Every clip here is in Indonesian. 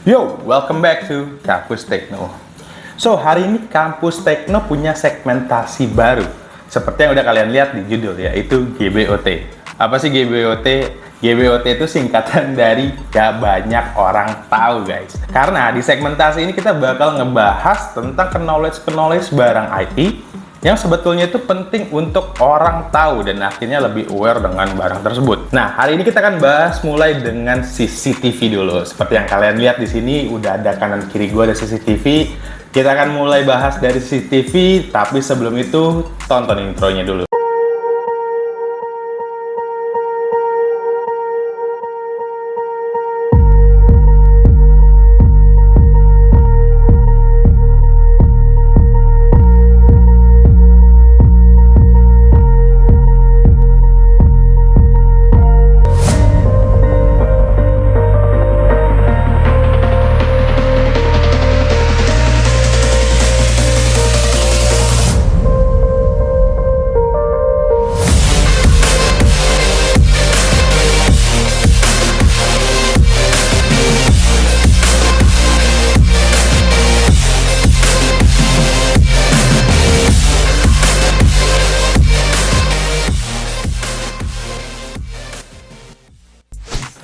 Yo, welcome back to Kampus Tekno. So, hari ini Kampus Tekno punya segmentasi baru. Seperti yang udah kalian lihat di judul, yaitu GBOT. Apa sih GBOT? GBOT itu singkatan dari gak banyak orang tahu, guys. Karena di segmentasi ini kita bakal ngebahas tentang knowledge barang IT yang sebetulnya itu penting untuk orang tahu dan akhirnya lebih aware dengan barang tersebut. Nah, hari ini kita akan bahas mulai dengan CCTV dulu. Seperti yang kalian lihat di sini udah ada kanan kiri gua ada CCTV. Kita akan mulai bahas dari CCTV, tapi sebelum itu tonton intronya dulu.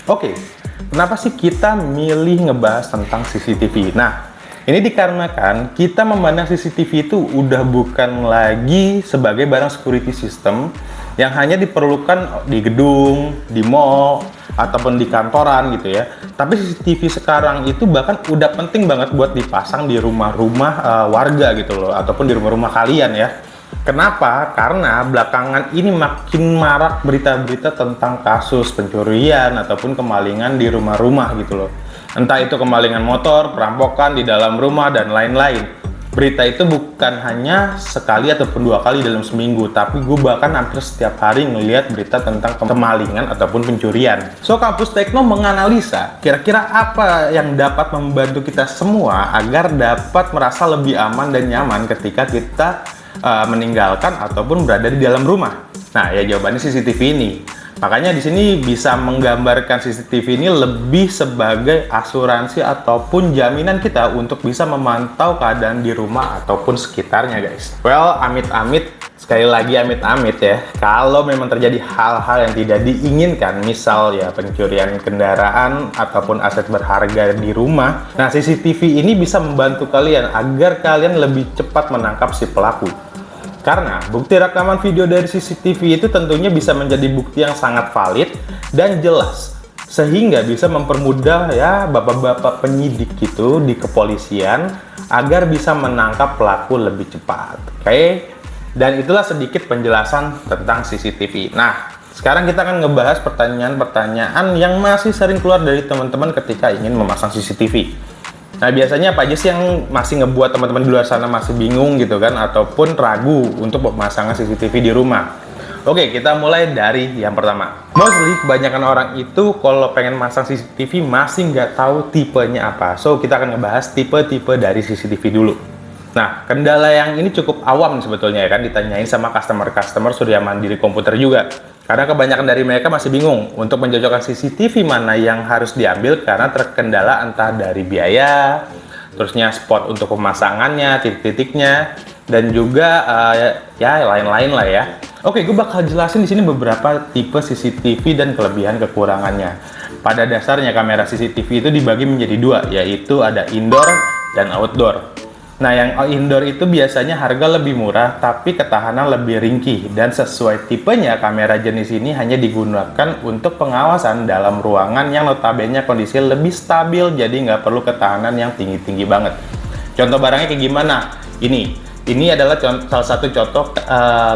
Oke, kenapa sih kita milih ngebahas tentang CCTV? Nah, ini dikarenakan kita memandang CCTV itu udah bukan lagi sebagai barang security system yang hanya diperlukan di gedung, di mall, ataupun di kantoran gitu ya. Tapi CCTV sekarang itu bahkan udah penting banget buat dipasang di rumah-rumah warga gitu loh, ataupun di rumah-rumah kalian ya. Kenapa? Karena belakangan ini makin marak berita-berita tentang kasus pencurian ataupun kemalingan di rumah-rumah gitu loh. Entah itu kemalingan motor, perampokan di dalam rumah, dan lain-lain. Berita itu bukan hanya sekali ataupun dua kali dalam seminggu, tapi gue bahkan hampir setiap hari ngelihat berita tentang kemalingan ataupun pencurian. So, Kampus Tekno menganalisa kira-kira apa yang dapat membantu kita semua agar dapat merasa lebih aman dan nyaman ketika kita meninggalkan ataupun berada di dalam rumah. Nah, ya jawabannya CCTV ini. Makanya di sini bisa menggambarkan CCTV ini lebih sebagai asuransi ataupun jaminan kita untuk bisa memantau keadaan di rumah ataupun sekitarnya, guys. Well, amit-amit, sekali lagi amit-amit ya. Kalau memang terjadi hal-hal yang tidak diinginkan, misal ya pencurian kendaraan ataupun aset berharga di rumah, nah CCTV ini bisa membantu kalian agar kalian lebih cepat menangkap si pelaku. Karena bukti rekaman video dari CCTV itu tentunya bisa menjadi bukti yang sangat valid dan jelas, sehingga bisa mempermudah ya bapak-bapak penyidik gitu di kepolisian agar bisa menangkap pelaku lebih cepat. Oke? Dan itulah sedikit penjelasan tentang CCTV. Nah, sekarang kita akan ngebahas pertanyaan-pertanyaan yang masih sering keluar dari teman-teman ketika ingin memasang CCTV. Nah, biasanya apa aja sih yang masih ngebuat teman-teman di luar sana masih bingung gitu kan, ataupun ragu untuk pemasangan CCTV di rumah? Oke, kita mulai dari yang pertama. Mostly, kebanyakan orang itu kalau pengen masang CCTV masih nggak tahu tipenya apa. So, kita akan ngebahas tipe-tipe dari CCTV dulu. Nah, kendala yang ini cukup awam sebetulnya ya kan, ditanyain sama customer-customer Surya Mandiri Komputer juga. Karena kebanyakan dari mereka masih bingung untuk mencocokkan CCTV mana yang harus diambil karena terkendala entah dari biaya, terusnya spot untuk pemasangannya, titik-titiknya, dan juga ya lain-lain lah ya. Oke, gue bakal jelasin di sini beberapa tipe CCTV dan kelebihan kekurangannya. Pada dasarnya kamera CCTV itu dibagi menjadi dua, yaitu ada indoor dan outdoor. Nah, yang indoor itu biasanya harga lebih murah, tapi ketahanan lebih ringkih. Dan sesuai tipenya, kamera jenis ini hanya digunakan untuk pengawasan dalam ruangan yang notabene kondisi lebih stabil, jadi nggak perlu ketahanan yang tinggi-tinggi banget. Contoh barangnya kayak gimana? Ini adalah salah satu contoh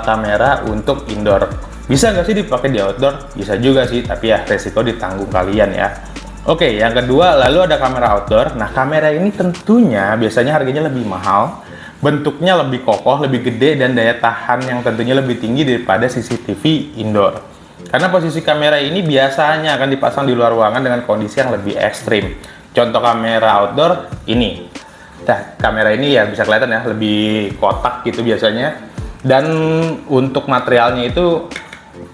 kamera untuk indoor. Bisa nggak sih dipakai di outdoor? Bisa juga sih, tapi ya resiko ditanggung kalian ya. Oke, yang kedua, lalu ada kamera outdoor. Nah, kamera ini tentunya biasanya harganya lebih mahal, bentuknya lebih kokoh, lebih gede, dan daya tahan yang tentunya lebih tinggi daripada CCTV indoor. Karena posisi kamera ini biasanya akan dipasang di luar ruangan dengan kondisi yang lebih ekstrim. Contoh kamera outdoor ini. Nah, kamera ini ya bisa kelihatan ya, lebih kotak gitu biasanya. Dan untuk materialnya itu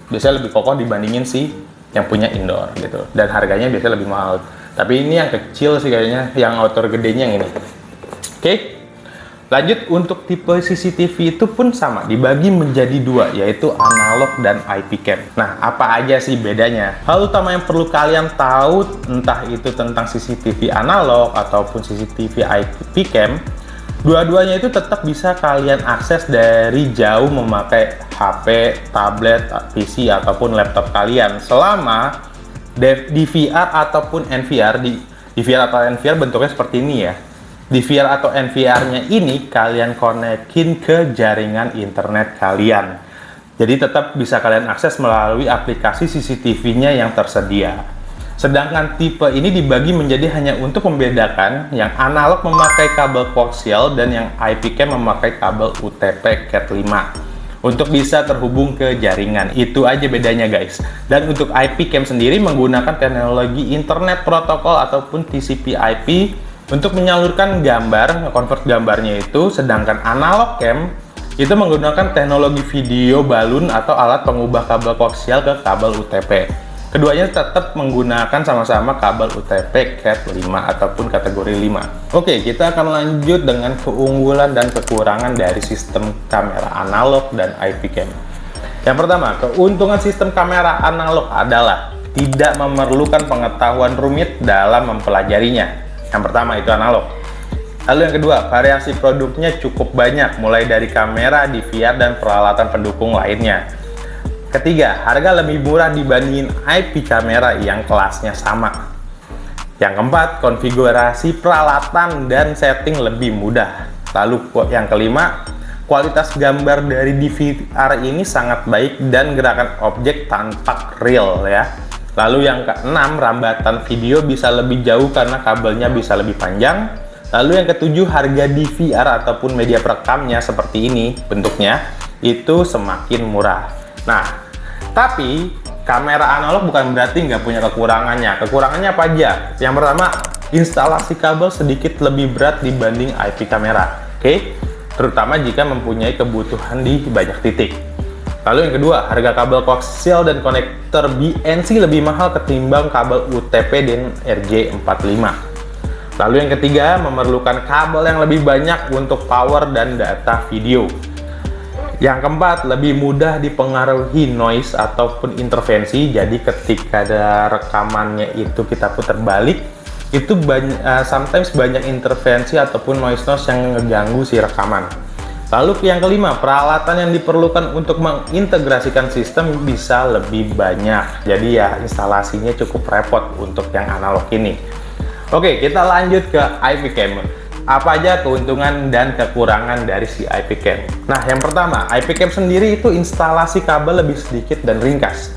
biasanya lebih kokoh dibandingin sih yang punya indoor gitu, dan harganya biasanya lebih mahal. Tapi ini yang kecil sih kayaknya, yang outer gedenya yang ini. Oke. Lanjut, untuk tipe CCTV itu pun sama, dibagi menjadi dua, yaitu analog dan IP cam. Nah, apa aja sih bedanya? Hal utama yang perlu kalian tahu, entah itu tentang CCTV analog ataupun CCTV IP cam, dua-duanya itu tetap bisa kalian akses dari jauh memakai HP, tablet, PC, ataupun laptop kalian, selama DVR ataupun NVR. DVR atau NVR bentuknya seperti ini ya. DVR atau NVR-nya ini kalian konekin ke jaringan internet kalian. Jadi tetap bisa kalian akses melalui aplikasi CCTV-nya yang tersedia. Sedangkan tipe ini dibagi menjadi hanya untuk membedakan yang analog memakai kabel koaksial dan yang IP cam memakai kabel UTP Cat5 untuk bisa terhubung ke jaringan. Itu aja bedanya guys. Dan untuk IP cam sendiri menggunakan teknologi internet protokol ataupun TCP/IP untuk menyalurkan gambar, convert gambarnya itu, sedangkan analog cam itu menggunakan teknologi video balun atau alat pengubah kabel koaksial ke kabel UTP. Keduanya tetap menggunakan sama-sama kabel UTP Cat5 ataupun kategori 5. Oke, kita akan lanjut dengan keunggulan dan kekurangan dari sistem kamera analog dan IP cam. Yang pertama, keuntungan sistem kamera analog adalah tidak memerlukan pengetahuan rumit dalam mempelajarinya. Yang pertama itu analog. Lalu yang kedua, variasi produknya cukup banyak, mulai dari kamera, DVR, dan peralatan pendukung lainnya. Ketiga, harga lebih murah dibandingin IP kamera yang kelasnya sama. Yang keempat, konfigurasi peralatan dan setting lebih mudah. Lalu yang kelima, kualitas gambar dari DVR ini sangat baik dan gerakan objek tampak real ya. Lalu yang keenam, rambatan video bisa lebih jauh karena kabelnya bisa lebih panjang. Lalu yang ketujuh, harga DVR ataupun media perekamnya seperti ini bentuknya itu semakin murah. Nah, tapi kamera analog bukan berarti nggak punya kekurangannya. Kekurangannya apa aja? Yang pertama, instalasi kabel sedikit lebih berat dibanding IP kamera. Oke? Terutama jika mempunyai kebutuhan di banyak titik. Lalu yang kedua, harga kabel koaksial dan konektor BNC lebih mahal ketimbang kabel UTP dan RJ45. Lalu yang ketiga, memerlukan kabel yang lebih banyak untuk power dan data video. Yang keempat, lebih mudah dipengaruhi noise ataupun intervensi. Jadi ketika ada rekamannya itu kita putar balik, itu sometimes banyak intervensi ataupun noise yang ngeganggu si rekaman. Lalu yang kelima, peralatan yang diperlukan untuk mengintegrasikan sistem bisa lebih banyak. Jadi ya instalasinya cukup repot untuk yang analog ini. Oke, kita lanjut ke IP cam. Apa aja keuntungan dan kekurangan dari si IP cam? Nah, yang pertama, IP cam sendiri itu instalasi kabel lebih sedikit dan ringkas.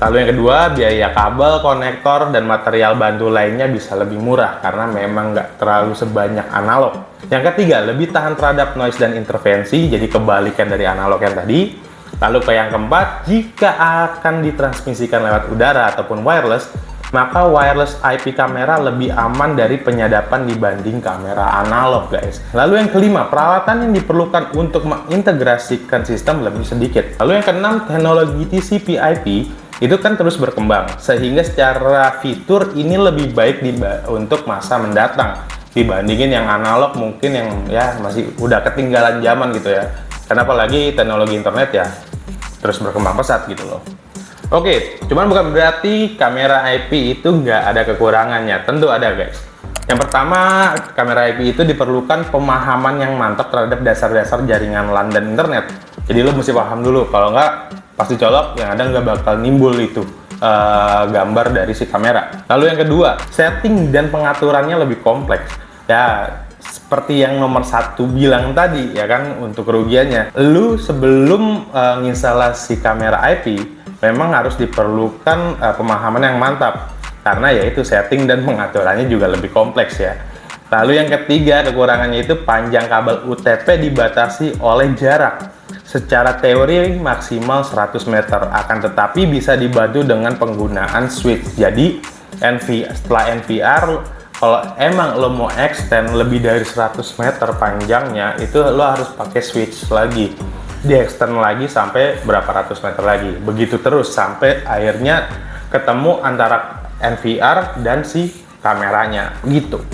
Lalu yang kedua, biaya kabel, konektor, dan material bantu lainnya bisa lebih murah karena memang nggak terlalu sebanyak analog. Yang ketiga, lebih tahan terhadap noise dan intervensi, jadi kebalikan dari analog yang tadi. Lalu ke yang keempat, jika akan ditransmisikan lewat udara ataupun wireless, maka wireless IP kamera lebih aman dari penyadapan dibanding kamera analog guys. Lalu yang kelima, peralatan yang diperlukan untuk mengintegrasikan sistem lebih sedikit. Lalu yang keenam, teknologi TCP/IP itu kan terus berkembang, sehingga secara fitur ini lebih baik untuk masa mendatang dibandingin yang analog mungkin yang ya masih udah ketinggalan zaman gitu ya. Karena apalagi teknologi internet ya terus berkembang pesat gitu loh. Oke, cuman bukan berarti kamera IP itu nggak ada kekurangannya, tentu ada guys. Yang pertama, kamera IP itu diperlukan pemahaman yang mantap terhadap dasar-dasar jaringan LAN dan internet. Jadi lo mesti paham dulu, kalau nggak pasti colok, yang ada nggak bakal nimbul itu gambar dari si kamera. Lalu yang kedua, setting dan pengaturannya lebih kompleks. Ya, seperti yang nomor satu bilang tadi, ya kan, untuk kerugiannya. Lu sebelum menginstalasi kamera IP, memang harus diperlukan pemahaman yang mantap. Karena yaitu setting dan pengaturannya juga lebih kompleks ya. Lalu yang ketiga, kekurangannya itu panjang kabel UTP dibatasi oleh jarak. Secara teori maksimal 100 meter, akan tetapi bisa dibantu dengan penggunaan switch. Jadi setelah NVR, kalau emang lo mau extend lebih dari 100 meter panjangnya, itu lo harus pakai switch lagi, di extend lagi sampai berapa ratus meter lagi, begitu terus sampai akhirnya ketemu antara NVR dan si kameranya gitu.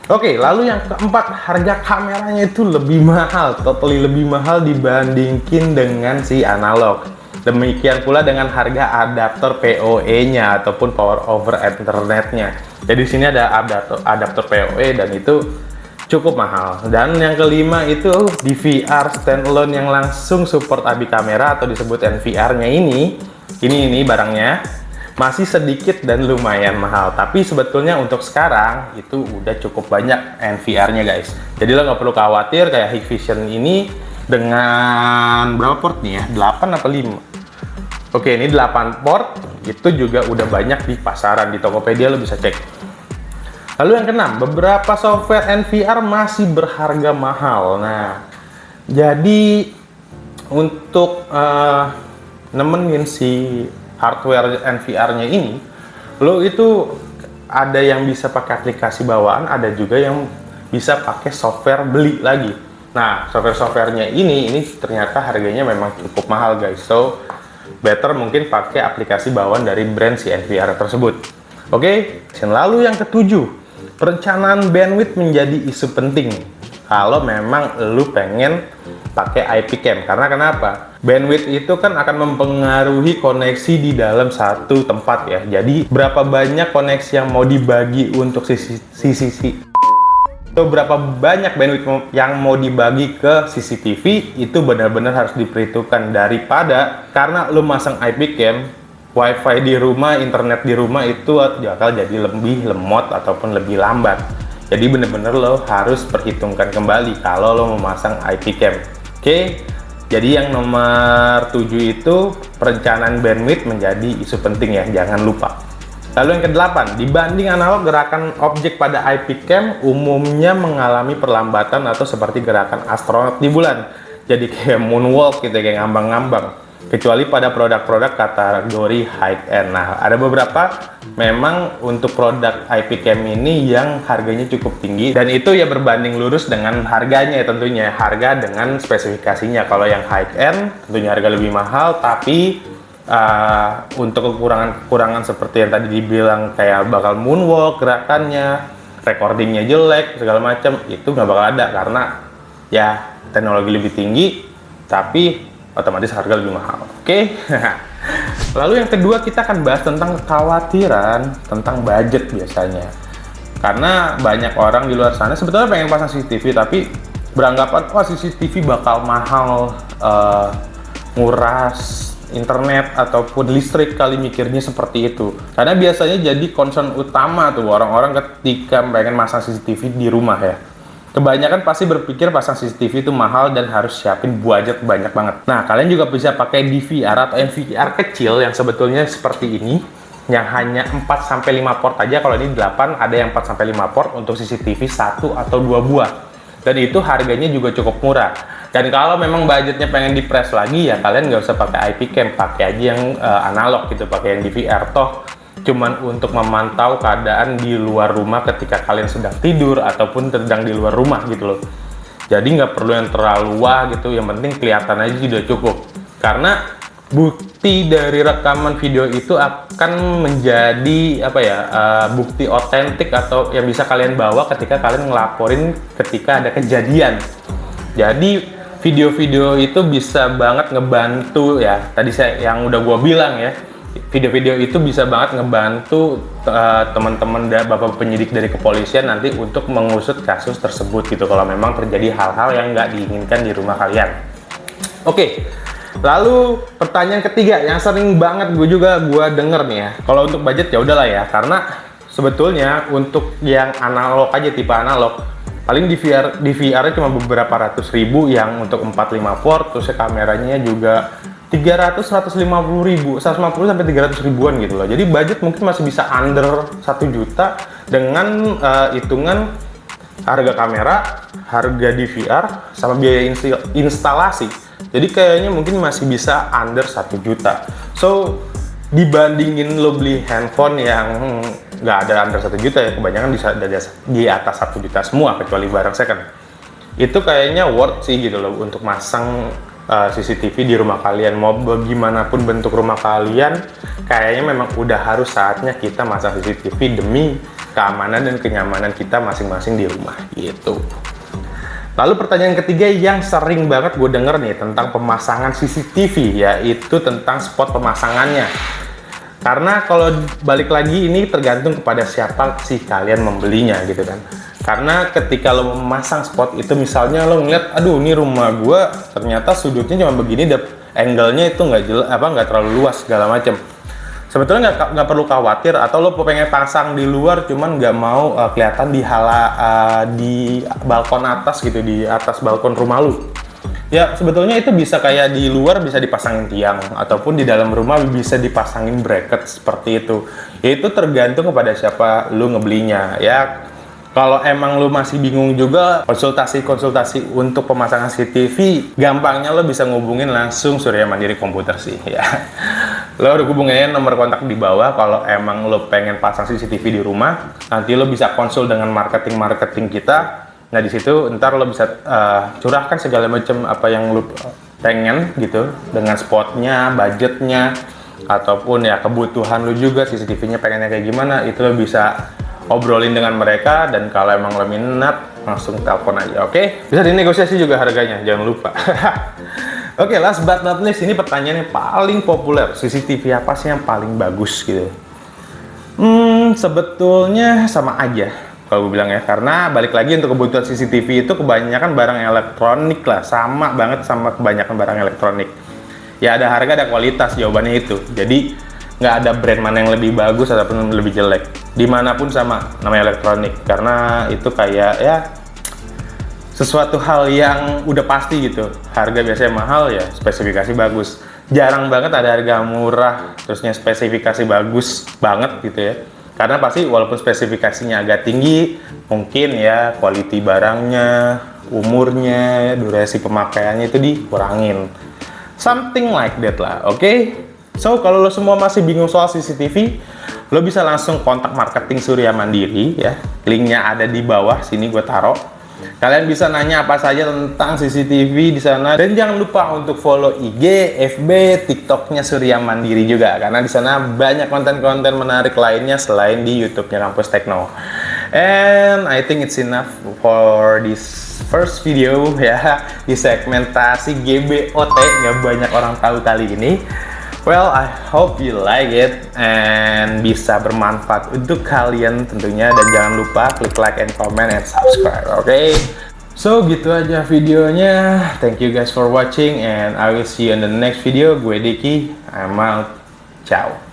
Oke, lalu yang keempat, harga kameranya itu lebih mahal, totally lebih mahal dibandingin dengan si analog. Demikian pula dengan harga adaptor PoE-nya ataupun power over Ethernet-nya. Jadi di sini ada adaptor PoE dan itu cukup mahal. Dan yang kelima itu DVR standalone yang langsung support ABI kamera atau disebut NVR-nya ini barangnya masih sedikit dan lumayan mahal, tapi sebetulnya untuk sekarang itu udah cukup banyak NVR-nya guys. Jadi lo nggak perlu khawatir kayak Hikvision ini dengan berapa port nih ya? 8 apa 5? Oke, ini 8 port, itu juga udah banyak di pasaran, di Tokopedia lo bisa cek. Lalu yang keenam, beberapa software NVR masih berharga mahal. Nah, jadi untuk nemenin si hardware NVR-nya ini, lo itu ada yang bisa pakai aplikasi bawaan, ada juga yang bisa pakai software beli lagi. Nah, software-softwarenya ini ternyata harganya memang cukup mahal guys. So, better mungkin pakai aplikasi bawaan dari brand si NVR tersebut. Oke, lalu yang ketujuh, perencanaan bandwidth menjadi isu penting kalau memang lu pengen pakai IP cam. Karena kenapa? Bandwidth itu kan akan mempengaruhi koneksi di dalam satu tempat ya. Jadi berapa banyak koneksi yang mau dibagi untuk berapa banyak bandwidth yang mau dibagi ke CCTV itu benar-benar harus diperhitungkan, daripada karena lu masang IP cam, WiFi di rumah, internet di rumah itu bakal jadi lebih lemot ataupun lebih lambat. Jadi bener-bener lo harus perhitungkan kembali kalau lo memasang IP cam. Oke, jadi yang nomor 7 itu perencanaan bandwidth menjadi isu penting ya, jangan lupa. Lalu yang ke-8, dibanding analog, gerakan objek pada IP cam umumnya mengalami perlambatan atau seperti gerakan astronot di bulan. Jadi kayak moonwalk gitu, kayak ngambang-ngambang. Kecuali pada produk-produk kategori high-end. Nah, ada beberapa memang untuk produk IP cam ini yang harganya cukup tinggi, dan itu ya berbanding lurus dengan harganya ya, tentunya harga dengan spesifikasinya. Kalau yang high-end tentunya harga lebih mahal, tapi untuk kekurangan seperti yang tadi dibilang kayak bakal moonwalk gerakannya, recordingnya jelek, segala macam, itu nggak bakal ada karena ya teknologi lebih tinggi, tapi otomatis harga lebih mahal. Oke. Lalu yang kedua, kita akan bahas tentang kekhawatiran tentang budget biasanya. Karena banyak orang di luar sana sebetulnya pengen pasang CCTV tapi beranggapan wah CCTV bakal mahal, nguras internet ataupun listrik, kali mikirnya seperti itu. Karena biasanya jadi concern utama tuh orang-orang ketika pengen masang CCTV di rumah ya. Kebanyakan pasti berpikir pasang CCTV itu mahal dan harus siapin budget banyak banget. Nah, kalian juga bisa pakai DVR atau NVR kecil yang sebetulnya seperti ini, yang hanya 4-5 port aja. Kalau ini 8, ada yang 4-5 port untuk CCTV 1 atau 2 buah. Dan itu harganya juga cukup murah. Dan kalau memang budgetnya pengen di-press lagi ya kalian nggak usah pakai IP cam, pakai aja yang analog gitu, pakai yang DVR. Toh cuman untuk memantau keadaan di luar rumah ketika kalian sedang tidur ataupun sedang di luar rumah gitu loh. Jadi nggak perlu yang terlalu wah gitu, yang penting kelihatan aja sudah cukup. Karena bukti dari rekaman video itu akan menjadi apa ya, bukti otentik atau yang bisa kalian bawa ketika kalian ngelaporin ketika ada kejadian. Jadi video-video itu bisa banget ngebantu ya, tadi yang udah gua bilang ya, video-video itu bisa banget ngebantu teman-teman bapak penyidik dari kepolisian nanti untuk mengusut kasus tersebut gitu, kalau memang terjadi hal-hal yang nggak diinginkan di rumah kalian. Oke, lalu pertanyaan ketiga yang sering banget gue denger nih ya, kalau untuk budget ya udahlah ya, karena sebetulnya untuk yang analog aja, tipe analog, paling DVR-nya cuma beberapa ratus ribu yang untuk 4-5 port, terus kameranya juga 150 sampai 300 ribuan gitu loh. Jadi budget mungkin masih bisa under 1 juta dengan hitungan harga kamera, harga DVR, sama biaya instalasi. Jadi kayaknya mungkin masih bisa under 1 juta. So, dibandingin lo beli handphone yang nggak ada under 1 juta ya, kebanyakan bisa di atas 1 juta semua kecuali barang second. Itu kayaknya worth sih gitu loh untuk masang CCTV di rumah kalian. Mau bagaimanapun bentuk rumah kalian, kayaknya memang udah harus saatnya kita masang CCTV demi keamanan dan kenyamanan kita masing-masing di rumah gitu. Lalu pertanyaan ketiga yang sering banget gue denger nih tentang pemasangan CCTV, yaitu tentang spot pemasangannya. Karena kalau balik lagi ini tergantung kepada siapa sih kalian membelinya gitu kan. Karena ketika lo memasang spot itu, misalnya lo ngeliat, aduh ini rumah gue ternyata sudutnya cuma begini, angle-nya itu nggak terlalu luas segala macam. Sebetulnya nggak perlu khawatir, atau lo pengen pasang di luar cuman nggak mau kelihatan di balkon atas gitu, di atas balkon rumah lo. Ya sebetulnya itu bisa kayak di luar bisa dipasangin tiang, ataupun di dalam rumah bisa dipasangin bracket seperti itu. Itu tergantung kepada siapa lo ngebelinya ya. Kalau emang lo masih bingung juga, konsultasi untuk pemasangan CCTV, gampangnya lo bisa ngubungin langsung Surya Mandiri Komputer sih ya. Lo udah hubungin nomor kontak di bawah kalau emang lo pengen pasang CCTV di rumah. Nanti lo bisa konsul dengan marketing kita. Nah di situ ntar lo bisa curahkan segala macam apa yang lo pengen gitu, dengan spotnya, budgetnya, ataupun ya kebutuhan lo juga, CCTV-nya pengennya kayak gimana, itu lo bisa obrolin dengan mereka. Dan kalau emang lo minat, langsung telepon aja, oke? Bisa dinegosiasi juga harganya, jangan lupa. Oke, last but not least, ini pertanyaan yang paling populer. CCTV apa sih yang paling bagus gitu? Sebetulnya sama aja kalau gue bilang ya, karena balik lagi untuk kebutuhan CCTV itu kebanyakan barang elektronik lah, sama banget sama kebanyakan barang elektronik. Ya ada harga, ada kualitas, jawabannya itu. Jadi nggak ada brand mana yang lebih bagus ataupun lebih jelek. Dimanapun sama, namanya elektronik. Karena itu kayak ya sesuatu hal yang udah pasti gitu. Harga biasanya mahal ya, spesifikasi bagus. Jarang banget ada harga murah terusnya spesifikasi bagus banget gitu ya. Karena pasti walaupun spesifikasinya agak tinggi, mungkin ya quality barangnya, umurnya, durasi pemakaiannya itu dikurangin. Something like that lah, oke? So, kalau lo semua masih bingung soal CCTV, lo bisa langsung kontak marketing Surya Mandiri ya. Linknya ada di bawah sini gue taruh. Kalian bisa nanya apa saja tentang CCTV di sana, dan jangan lupa untuk follow IG, FB, TikToknya Surya Mandiri juga, karena di sana banyak konten-konten menarik lainnya selain di YouTube-nya Kampus Tekno. And I think it's enough for this first video ya, di segmentasi GBOT, nggak banyak orang tahu kali ini. Well, I hope you like it and bisa bermanfaat untuk kalian tentunya, dan jangan lupa klik like and comment and subscribe, okay? So gitu aja videonya. Thank you guys for watching and I will see you in the next video. Gue Diki, I'm out. Ciao.